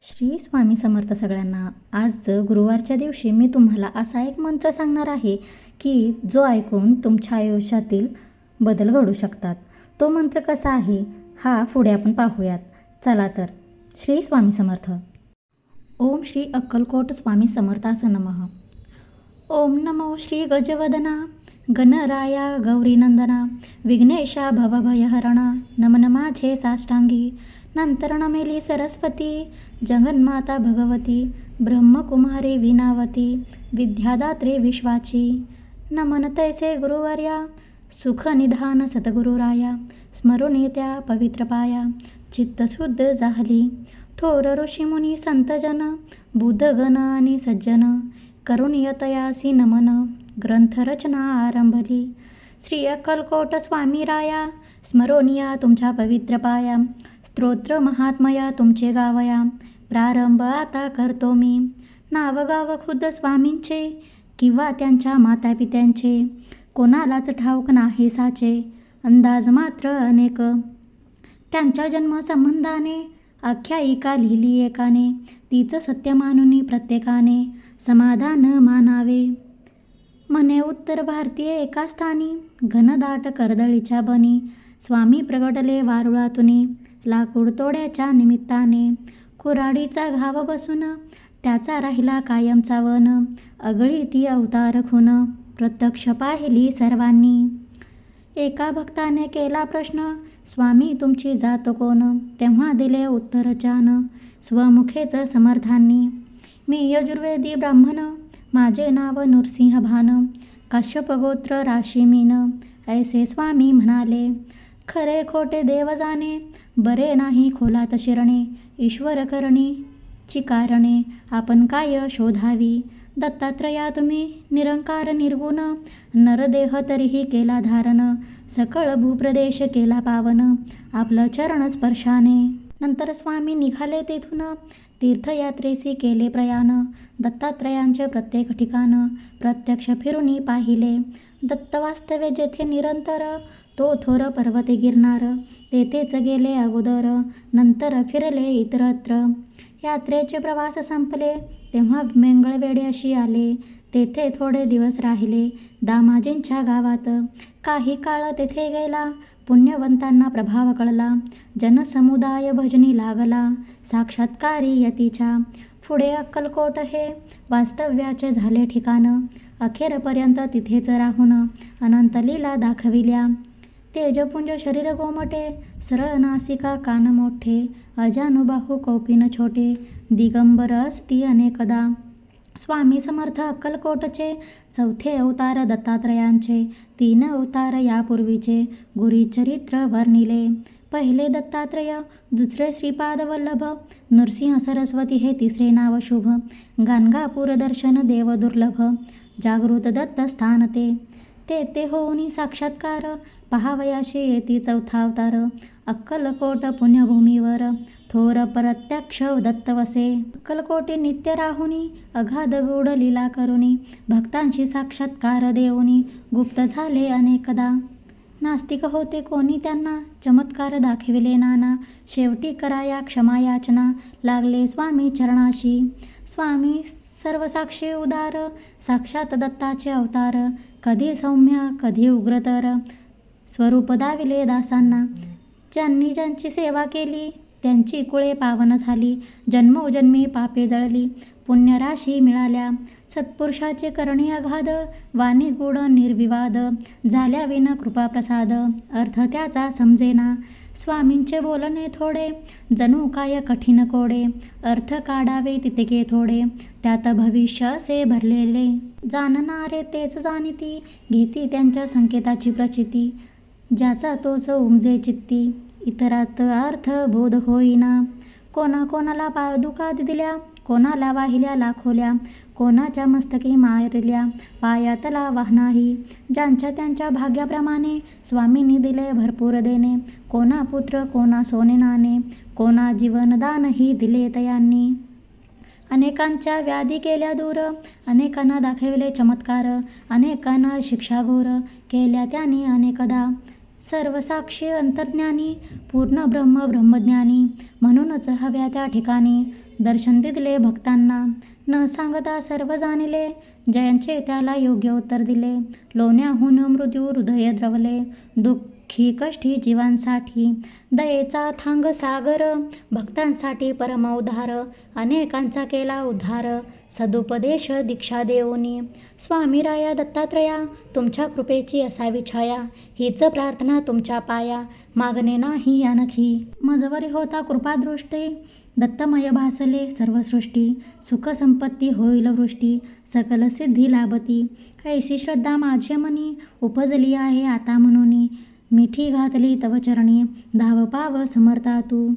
श्री स्वामी समर्थ सगळ्यांना. आज गुरुवारच्या दिवशी मी तुम्हाला असा एक मंत्र सांगणार आहे की जो ऐकून तुमच्या आयुष्यातील बदल घडू शकतात. तो मंत्र कसा आहे हा पुढे आपण पाहूयात. चला तर. श्री स्वामी समर्थ. ओम श्री अक्कलकोट स्वामी समर्थास नमः. ओम नमो श्री गजवदना गणराया गौरीनंदना विघ्नेशा भवभयहरणा नमन माझे साष्टांगी. नंतर नमेली सरस्वती जगन्माता भगवती ब्रह्मकुमारी विनावती विद्यादात्री विश्वाची. नमन तैसे गुरुवर्या सुखनिधान सद्गुरुराया स्मरून त्या पवित्र पाया चित्तशुद्ध झाली. थोर ऋषीमुनी संतजन बुद्धगण आणि सज्जन करून यतयासी नमन ग्रंथरचना आरंभली. श्री अक्कलकोट स्वामी राया स्मरोनिया तुमच्या पवित्र पाया स्तोत्र महात्मया तुमचे गावया. प्रारंभ आता करतो मी. नावगाव खुद्द स्वामींचे किंवा त्यांच्या मातापित्यांचे कोणालाच ठाऊक नाही साचे. अंदाज मात्र अनेक त्यांच्या जन्मसंबंधाने आख्यायिका लिहिली एकाने. तीच सत्य मानुनी प्रत्येकाने समाधान मानावे. म्हणे उत्तर भारतीय एका स्थानी घनदाट कर्दळीच्या बनी स्वामी प्रगटले वारुळातुनी. लाकूड तोड्याच्या निमित्ताने कुऱ्हाडीचा घाव बसून त्याचा राहिला कायमचा वन. अगळी ती अवतार खून प्रत्यक्ष पाहिली सर्वांनी. एका भक्ताने केला प्रश्न स्वामी तुमची जात कोण. तेव्हा दिले उत्तर चान स्वमुखेच समर्थांनी. मी यजुर्वेदी ब्राह्मण माझे नाव नृसिंह भान. काश्यप गोत्र राशी मीन ऐसे स्वामी म्हणाले. खरे खोटे देव जाणे बरे नाही खोलात शिरणे. ईश्वर करणी ची कारणे आपण काय शोधावी. दत्तात्रया तुम्ही निरंकार निर्गुण नरदेह तरीही केला धारण. सकळ भूप्रदेश केला पावन आपलं चरण स्पर्शाने. नंतर स्वामी निघाले तेथून तीर्थयात्रेसी केले प्रयाण. दत्तात्रयांचे प्रत्येक ठिकाण प्रत्यक्ष फिरूनी पाहिले. दत्त वास्तव्य जेथे निरंतर तो थोर पर्वते गिरनार. तेथेच गेले अगोदर नंतर फिरले इतरत्र. यात्रेचे प्रवास संपले तेव्हा मंगळवेढ्याशी आले. तेथे थोडे दिवस राहिले दामाजींच्या गावात. काही काळ तेथे गेला पुण्यवंतांना प्रभाव कळला. जनसमुदाय भजनी लागला साक्षात्कारी यतीच्या. पुढे अक्कलकोट हे वास्तव्याचे झाले ठिकाण. अखेरपर्यंत तिथेच राहून अनंत लीला दाखविल्या. तेजपुंज शरीर गोमटे सरळ नासिका कान मोठे. अजानुबाहू कौपिन छोटे दिगंबर असती अनेकदा. स्वामी समर्थ अक्कलकोटचे चौथे अवतार दत्तात्रयांचे. 3 अवतार यापूर्वीचे गुरुचरित्र वर्णिले. पहिले दत्तात्रय दुसरे श्रीपाद वल्लभ नृसिंह सरस्वती हे तिसरे नाव शुभ. गाणगापूर दर्शन देव दुर्लभ जागृत दत्त स्थान ते. ते होऊनी साक्षात्कार पहावयाशी येती चौथा अवतार. अक्कलकोट पुण्यभूमीवर थोर प्रत्यक्ष दत्त वसे. अक्कलकोटी नित्य राहुनी अगाध गूढ लीला करुनी. भक्तांशी साक्षात्कार देऊनी गुप्त झाले अनेकदा. नास्तिक होते कोणी त्यांना चमत्कार दाखविले नाना. शेवटी कराया क्षमायाचना लागले स्वामी चरणाशी. स्वामी सर्वसाक्षी उदार साक्षात दत्ताचे अवतार. कधी सौम्य कधी उग्रतर स्वरूप दाविले दासांना. ज्यांनी ज्यांची सेवा केली त्यांची कुळे पावन झाली. जन्मोजन्मी पापे जळली पुण्यराशी मिळाल्या. सत्पुरुषाचे करणी अगाध वाणी गूढ निर्विवाद. झाल्या विन कृपाप्रसाद अर्थ त्याचा समजेना. स्वामींचे बोलणे थोडे जणू काय कठीण कोडे. अर्थ काढावे तितके थोडे त्यात भविष्य असे भरलेले. जाणणारे तेच जाणिती घेती त्यांच्या संकेताची प्रचिती. ज्याचा तोच उमजे चित्ती इतरात अर्थ बोध होईना. कोणाकोणाला पादुका दिल्या कोणाला वाहिल्या लाखोल्या. कोणाच्या मस्तकी मारल्या पायातला वाहनाही. ज्यांच्या त्यांच्या भाग्याप्रमाणे स्वामींनी दिले भरपूर देणे. कोणा पुत्र कोणा सोने नाणे कोणा जीवनदानही दिले तयांनी. अनेकांच्या व्याधी केल्या दूर अनेकांना दाखविले चमत्कार. अनेकांना शिक्षा घोर केल्या त्यांनी अनेकदा. सर्वसाक्षी अंतर्ज्ञानी पूर्ण ब्रह्म ब्रह्मज्ञानी म्हणूनच हव्या त्या ठिकाणी दर्शन दिले भक्तांना. न सांगता सर्व जाणिले जयांचे त्याला योग्य उत्तर दिले. लोण्याहून मृत्यू हृदय द्रवले दुःखी कष्टी जीवांसाठी दयेचा थांग सागर भक्तांसाठी परम उद्धार अनेकांचा केला उद्धार सदुपदेश दीक्षा देऊनी. स्वामी राया दत्तात्रया तुमच्या कृपेची असावी छाया हीच प्रार्थना तुमच्या पाया मागणे नाही आणखी. मजवरी होता कृपादृष्टी दत्तमय भासले सर्व सृष्टी सुख संपत्ती होईल वृष्टी सकल सिद्धी लाभती. ऐशी श्रद्धा माझे मनी उपजली आहे आता म्हणून मिठी घातली तव चरणी धाव पाव समर्था तू.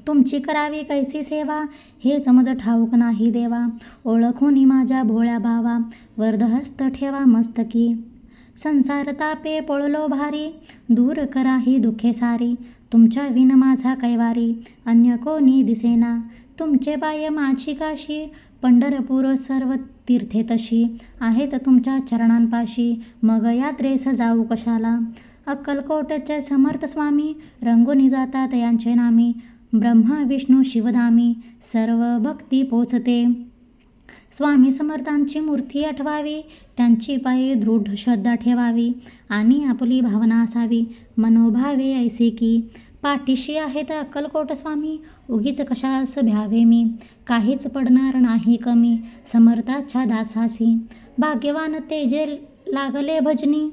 तुमची करावी कैसी सेवा हेच मज ठाऊक नाही देवा ओळखूनी माझ्या भोळ्या भावा वरदहस्त ठेवा मस्तकी. संसार तापे पळलो भारी दूर करा ही दुःखे सारी तुमच्या विन माझा कैवारी अन्य कोणी दिसेना. तुमचे बाह्य माझी काशी पंढरपूर सर्व तीर्थे तशी आहेत तुमच्या चरणांपाशी मग यात्रेस जाऊ कशाला. अक्कलकोटचे समर्थ स्वामी रंगोनी जातात यांचे नामी ब्रह्मा विष्णू शिवधामी सर्व भक्ती पोचते. स्वामी समर्थांची मूर्ती आठवावी त्यांची पायी दृढ श्रद्धा ठेवावी आणि आपली भावना असावी मनोभावे ऐसे की. पाठीशी आहेत अक्कलकोट स्वामी उगीच कशास भ्यावे मी काहीच पडणार नाही कमी समर्थाच्या दासासी. भाग्यवान ते जे लागले भजनी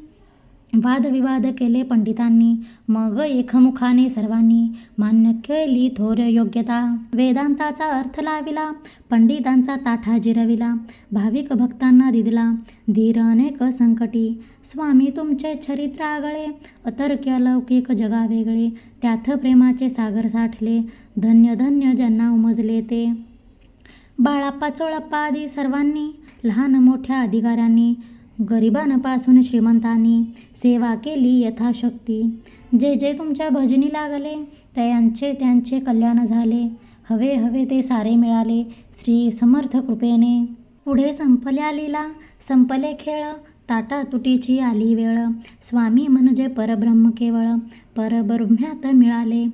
वादविवाद केले पंडितांनी मग एकमुखाने सर्वांनी मान्य केली थोर योग्यता. वेदांताचा अर्थ लाविला पंडितांचा ताठा जिरविला भाविक भक्तांना दिदला धीर अनेक संकटी. स्वामी तुमचे चरित्र आगळे अतर्क्य लौकिक जगा वेगळे त्यात प्रेमाचे सागर साठले धन्य धन्य ज्यांना उमजले ते. बाळाप्पा चोळप्पा आदी सर्वांनी लहान मोठ्या अधिकाऱ्यांनी गरिबांपासून श्रीमंतांनी सेवा केली यथाशक्ती. जे जे तुमच्या भजनी लागले त्यांचे कल्याण झाले हवे हवे ते सारे मिळाले श्री समर्थ कृपेने. पुढे संपल्या लीला संपले खेळ ताटातुटीची आली वेळ स्वामी म्हणजे परब्रह्म केवळ परब्रह्म्यात मिळाले.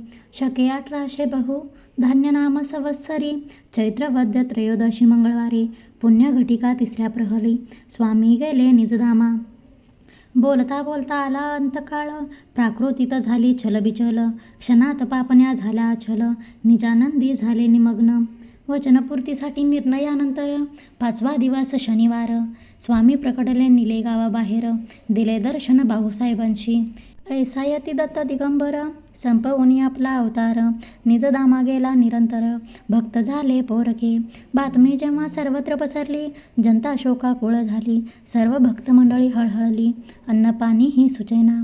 शके 1800 बहु धान्य नाम संवत्सरी चैत्रवद्य त्रयोदशी मंगळवारी पुण्यघटिका 3ऱ्या प्रहरी स्वामी गेले निजधामा. बोलता बोलता आला अंतकाळ प्राकृतीत झाली छलबिचल क्षणात पापण्या झाल्या अचल निजानंदी झाले निमग्न. वचनपूर्तीसाठी निर्णयानंतर 5वा दिवस शनिवार स्वामी प्रकटले निले गावाबाहेर दिले दर्शन भाऊसाहेबांशी. ऐसा यती दत्त दिगंबर संपवून आपला अवतार निजधामा गेला निरंतर भक्त झाले पोरके. बातमी जेव्हा सर्वत्र पसरली जनता शोकाकुळ झाली सर्व भक्त मंडळी हळहळली अन्नपाणी ही सुचेना.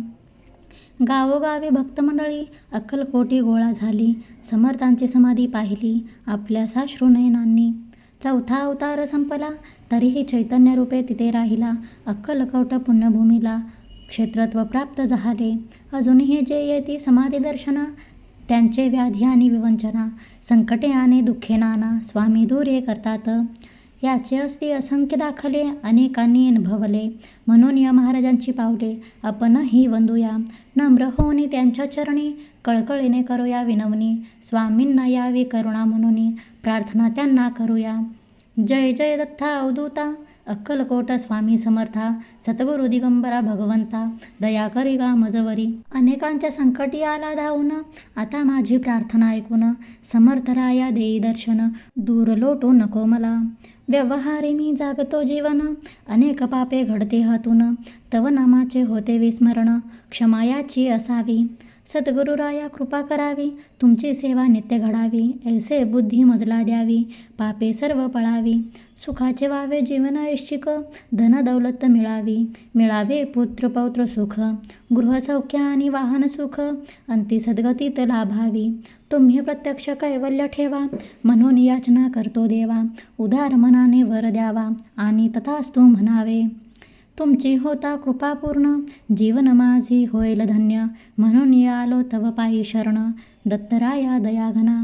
गावोगावी भक्तमंडळी अक्कलकोटी गोळा झाली समर्थांची समाधी पाहिली आपल्या साश्रू नयनांनी. 4था अवतार संपला तरीही चैतन्यरूपे तिथे राहिला अक्कलकोट पुण्यभूमीला क्षेत्रत्व प्राप्त झाले. अजूनही जे येती समाधी दर्शना त्यांचे व्याधी आणि विवंचना संकटे आणि दुःखे नाना स्वामी दूरे करतात. याचे असती असंख्य दाखले अनेकांनी अनुभवले म्हणून या महाराजांची पावले आपणही वंदूया. नम्र होऊन त्यांच्या चरणी कळकळीने करूया विनवणी स्वामींना यावी करुणा म्हणून प्रार्थना त्यांना करूया. जय जय दत्ता अवधूता अक्कलकोट स्वामी समर्था सद्गुरु दिगंबरा भगवंता दया करी गा मजवरी. अनेकांच्या संकटी आला धावून आता माझी प्रार्थना ऐकून समर्थराया देई दर्शन दूर लोटू नको मला. व्यवहारी मी जागतो जीवन अनेक पापे घडते हातून तव नामाचे होते विस्मरण क्षमा याची असावी. सद्गुरुराया कृपा करावी तुमची सेवा नित्य घडावी ऐसे बुद्धी मजला द्यावी पापे सर्व पळावी. सुखाचे व्हावे जीवन ऐच्छिक धन दौलत मिळावे पुत्र पौत्र सुख गृहसौख्य आणि वाहन सुख अंती सद्गतीत लाभावी. तुम्ही प्रत्यक्ष कैवल्य ठेवा म्हणून याचना करतो देवा उदार मनाने वर द्यावा आणि तथास्तु म्हणावे. तुमची होता कृपापूर्ण जीवन माझी होईल धन्य म्हणून आलो तव पायी शरण दत्तराया दयाघना.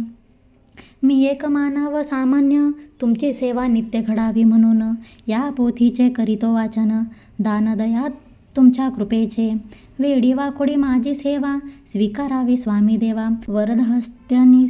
मी एक मानव सामान्य तुमची सेवा नित्य घडावी म्हणून या पोथीचे करीतो वाचन दानदया तुमच्या कृपेचे. वेडी वाकोडी माझी सेवा, स्वीकारावी स्वामी देवा. वरदहस्त्यानी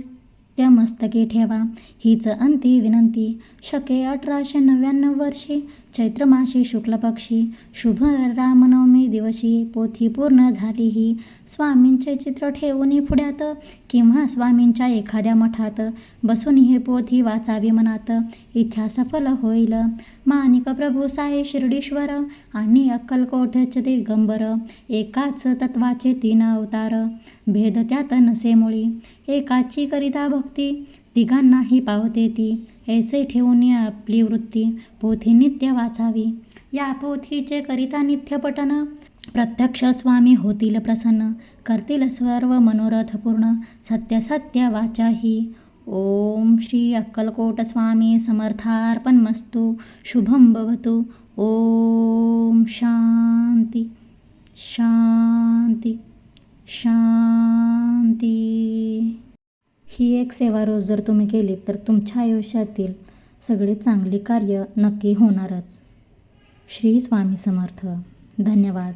त्या मस्तकी ठेवा, हीच अंती विनंती. शके 1899 वर्षी, चैत्र मासी शुक्ल पक्षी, शुभ रामनवमी दिवशी, पोथी पूर्ण झाली ही. स्वामींचे चित्र ठेवून पुढ्यात, किंवा स्वामींच्या एखाद्या मठात, बसून ही पोथी वाचावी मनात. इच्छा सफल होईल. माणिक प्रभू साई शिर्डीश्वर, आणि अक्कलकोटचे दिगंबर. एकाच तत्वाचे 3 अवतार, भेद त्यात नसे मुळी. एकाची करिता भक्ती, तिघांनाही पावते ती. ऐसे ठेवून आपली वृत्ती, पोथी नित्य वाचावी. या पोथीचे करिता नित्य पठन, प्रत्यक्ष स्वामी होतील प्रसन्न. करतील सर्व मनोरथ पूर्ण, सत्य सत्य वाचा ही. ओम श्री अक्कलकोट स्वामी समर्थार्पणमस्तु. शुभम भवतु. ओम शांती शांती शांती. ही एक सेवा रोज जर तुम्ही केली तर तुमच्या आयुष्यातील सगळे चांगली कार्य नक्की होणारच. श्री स्वामी समर्थ. धन्यवाद.